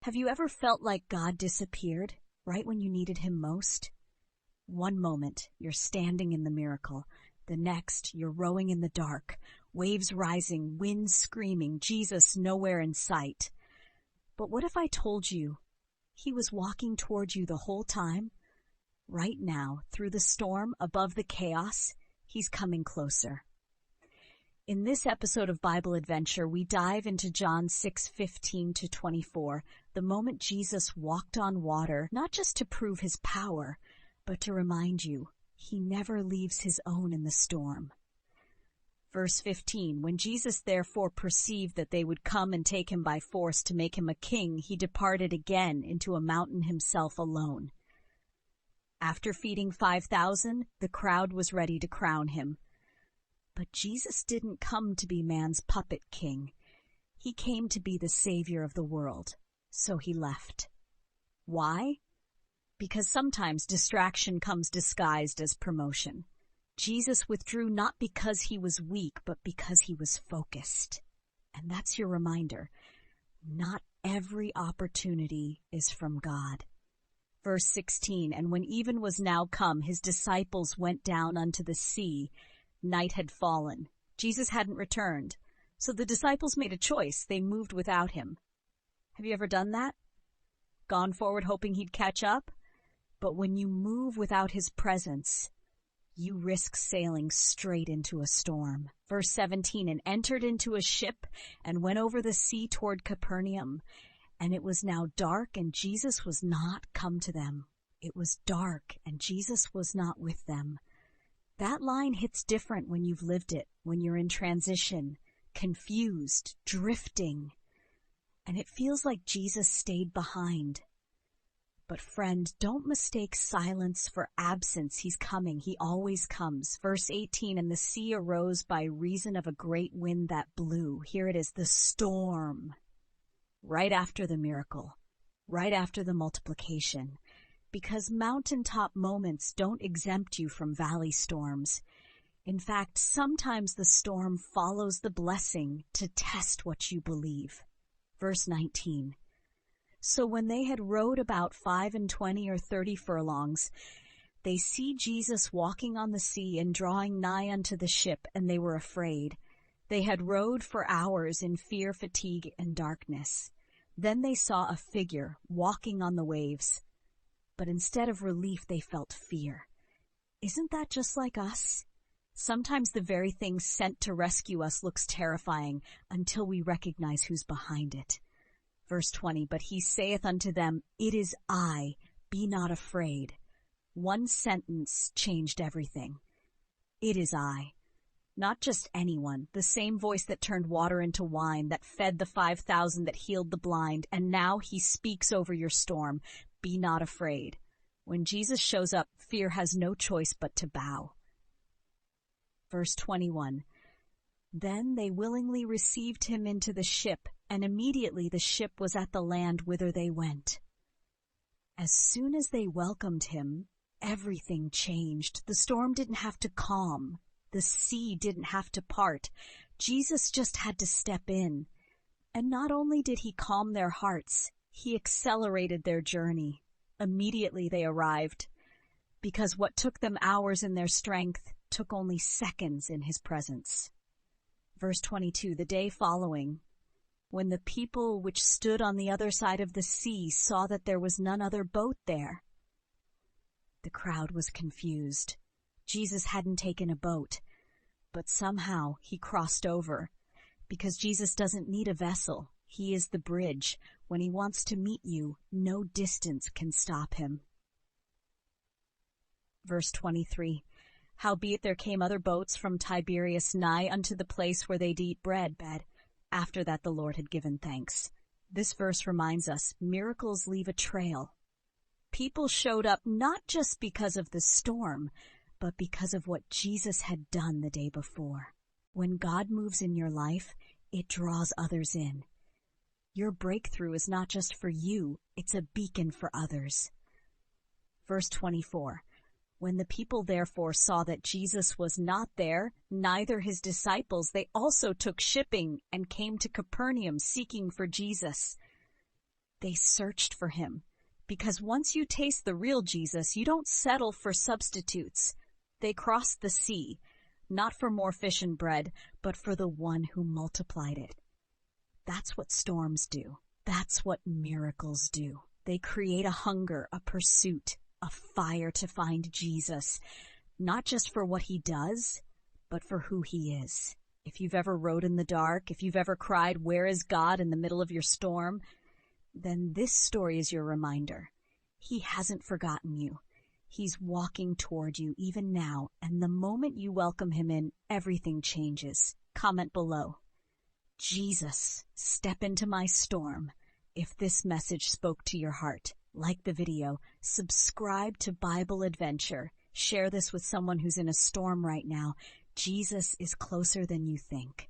Have you ever felt like God disappeared right when you needed him most? One moment, you're standing in the miracle. The next, you're rowing in the dark, waves rising, wind screaming, Jesus nowhere in sight. But what if I told you he was walking toward you the whole time? Right now, through the storm, above the chaos, he's coming closer. In this episode of Bible Adventure, we dive into John 6:15-24, the moment Jesus walked on water, not just to prove his power, but to remind you, he never leaves his own in the storm. Verse 15, when Jesus therefore perceived that they would come and take him by force to make him a king, he departed again into a mountain himself alone. After feeding 5,000, the crowd was ready to crown him. But Jesus didn't come to be man's puppet king. He came to be the savior of the world. So he left. Why? Because sometimes distraction comes disguised as promotion. Jesus withdrew not because he was weak, but because he was focused. And that's your reminder. Not every opportunity is from God. Verse 16, and when even was now come, his disciples went down unto the sea. Night had fallen. Jesus hadn't returned. So the disciples made a choice. They moved without him. Have you ever done that? Gone forward hoping he'd catch up? But when you move without his presence, you risk sailing straight into a storm. Verse 17, and entered into a ship and went over the sea toward Capernaum. And it was now dark, and Jesus was not come to them. It was dark, and Jesus was not with them. That line hits different when you've lived it, when you're in transition, confused, drifting. And it feels like Jesus stayed behind. But friend, don't mistake silence for absence. He's coming. He always comes. Verse 18, and the sea arose by reason of a great wind that blew. Here it is, the storm. Right after the miracle. Right after the multiplication. Because mountaintop moments don't exempt you from valley storms. In fact, sometimes the storm follows the blessing to test what you believe. Verse 19. So when they had rowed about 25 or 30 furlongs, they see Jesus walking on the sea and drawing nigh unto the ship, and they were afraid. They had rowed for hours in fear, fatigue, and darkness. Then they saw a figure walking on the waves. But instead of relief, they felt fear. Isn't that just like us? Sometimes the very thing sent to rescue us looks terrifying until we recognize who's behind it. Verse 20, but he saith unto them, it is I, be not afraid. One sentence changed everything. It is I. Not just anyone, the same voice that turned water into wine, that fed the 5,000, that healed the blind, and now he speaks over your storm. Be not afraid. When Jesus shows up, fear has no choice but to bow. Verse 21, then they willingly received him into the ship, and immediately the ship was at the land whither they went. As soon as they welcomed him, everything changed. The storm didn't have to calm. The sea didn't have to part. Jesus just had to step in. And not only did he calm their hearts, he accelerated their journey. Immediately they arrived, because what took them hours in their strength took only seconds in his presence. Verse 22, the day following, when the people which stood on the other side of the sea saw that there was none other boat there. The crowd was confused. Jesus hadn't taken a boat, but somehow he crossed over, because Jesus doesn't need a vessel. He is the bridge. When he wants to meet you, no distance can stop him. Verse 23, howbeit there came other boats from Tiberias nigh unto the place where they'd eat bread. After that the Lord had given thanks. This verse reminds us, miracles leave a trail. People showed up not just because of the storm, but because of what Jesus had done the day before. When God moves in your life, it draws others in. Your breakthrough is not just for you, it's a beacon for others. Verse 24, when the people therefore saw that Jesus was not there, neither his disciples, they also took shipping and came to Capernaum seeking for Jesus. They searched for him. Because once you taste the real Jesus, you don't settle for substitutes. They crossed the sea, not for more fish and bread, but for the one who multiplied it. That's what storms do. That's what miracles do. They create a hunger, a pursuit, a fire to find Jesus, not just for what he does, but for who he is. If you've ever rode in the dark, if you've ever cried, "Where is God?" in the middle of your storm, then this story is your reminder. He hasn't forgotten you. He's walking toward you even now, and the moment you welcome him in, everything changes. Comment below. Jesus, step into my storm. If this message spoke to your heart, like the video, subscribe to Bible Adventure. Share this with someone who's in a storm right now. Jesus is closer than you think.